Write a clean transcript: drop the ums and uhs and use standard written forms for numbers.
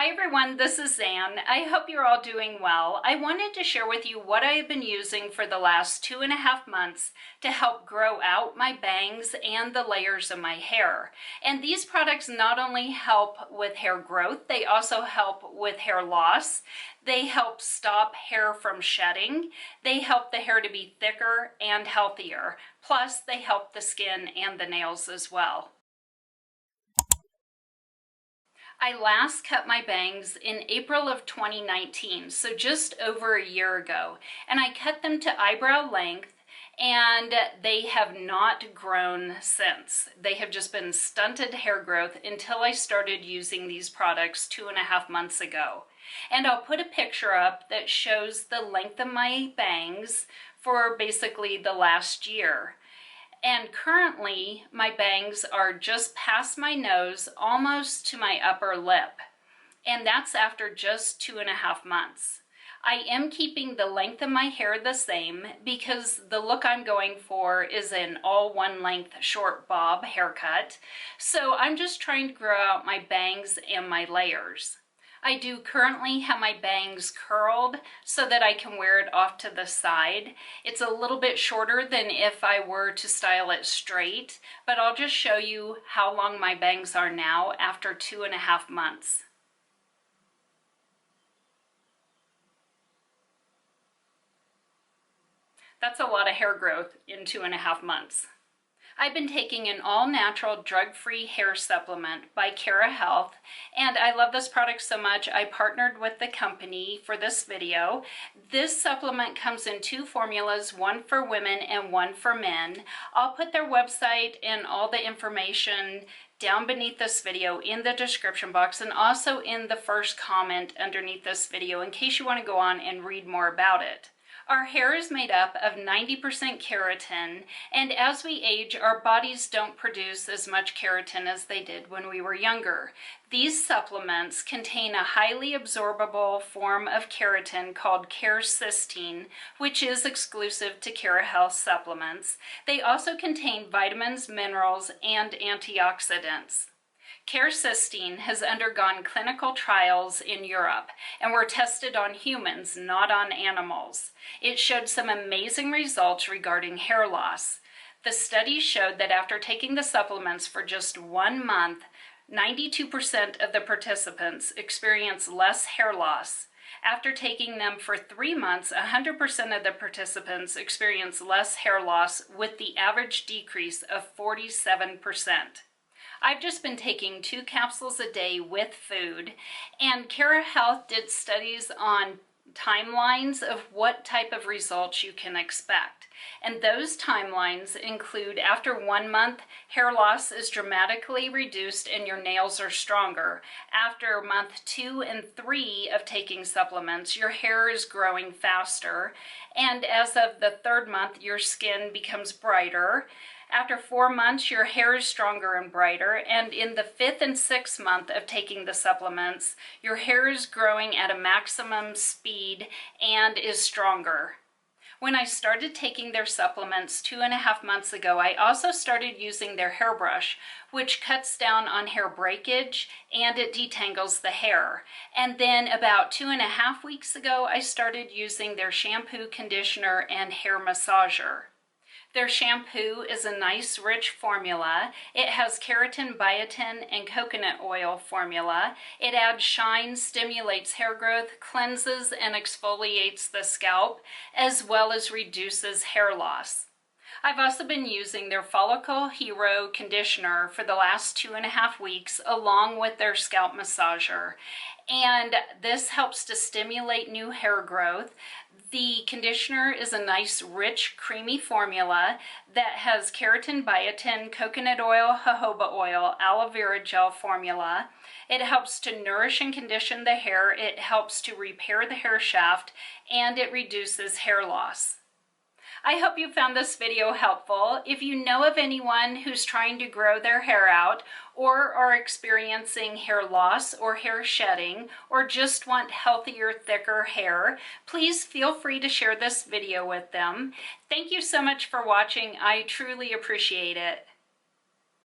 Hi everyone, this is Zan. I hope you're all doing well. I wanted to share with you what I have been using for the last 2.5 months to help grow out my bangs and the layers of my hair. And these products not only help with hair growth, they also help with hair loss. They help stop hair from shedding. They help the hair to be thicker and healthier. Plus, they help the skin and the nails as well. I last cut my bangs in April of 2019, so just over a year ago, and I cut them to eyebrow length, and they have not grown since. They have just been stunted hair growth until I started using these products 2.5 months ago. And I'll put a picture up that shows the length of my bangs for basically the last year. And currently, my bangs are just past my nose, almost to my upper lip. And that's after just 2.5 months. I am keeping the length of my hair the same because the look I'm going for is an all one length short bob haircut. So I'm just trying to grow out my bangs and my layers. I do currently have my bangs curled so that I can wear it off to the side. It's a little bit shorter than if I were to style it straight, but I'll just show you how long my bangs are now after 2.5 months. That's a lot of hair growth in 2.5 months. I've been taking an all-natural, drug-free hair supplement by Kerahealth, and I love this product so much I partnered with the company for this video. This supplement comes in 2 formulas, one for women and one for men. I'll put their website and all the information down beneath this video in the description box and also in the first comment underneath this video in case you want to go on and read more about it. Our hair is made up of 90% keratin, and as we age, our bodies don't produce as much keratin as they did when we were younger. These supplements contain a highly absorbable form of keratin called quercetin, which is exclusive to Kerahealth supplements. They also contain vitamins, minerals, and antioxidants. Quercetin has undergone clinical trials in Europe and were tested on humans, not on animals. It showed some amazing results regarding hair loss. The study showed that after taking the supplements for just 1 month, 92% of the participants experienced less hair loss. After taking them for 3 months, 100% of the participants experienced less hair loss with the average decrease of 47%. I've just been taking 2 capsules a day with food, and Kerahealth did studies on timelines of what type of results you can expect. And those timelines include after 1 month, hair loss is dramatically reduced and your nails are stronger. After month 2 and 3 of taking supplements, your hair is growing faster. And as of the 3rd month, your skin becomes brighter. After 4 months, your hair is stronger and brighter, and in the 5th and 6th month of taking the supplements, your hair is growing at a maximum speed and is stronger. When I started taking their supplements 2.5 months ago, I also started using their hairbrush, which cuts down on hair breakage and it detangles the hair. And then about 2.5 weeks ago, I started using their shampoo, conditioner, and hair massager. Their shampoo is a nice, rich formula. It has keratin, biotin, and coconut oil formula. It adds shine, stimulates hair growth, cleanses and exfoliates the scalp, as well as reduces hair loss. I've also been using their Follicle Hero conditioner for the last 2.5 weeks, along with their scalp massager. And this helps to stimulate new hair growth. The conditioner is a nice, rich, creamy formula that has keratin, biotin, coconut oil, jojoba oil, aloe vera gel formula. It helps to nourish and condition the hair. It helps to repair the hair shaft, and it reduces hair loss. I hope you found this video helpful. If you know of anyone who's trying to grow their hair out or are experiencing hair loss or hair shedding or just want healthier, thicker hair, please feel free to share this video with them. Thank you so much for watching. I truly appreciate it.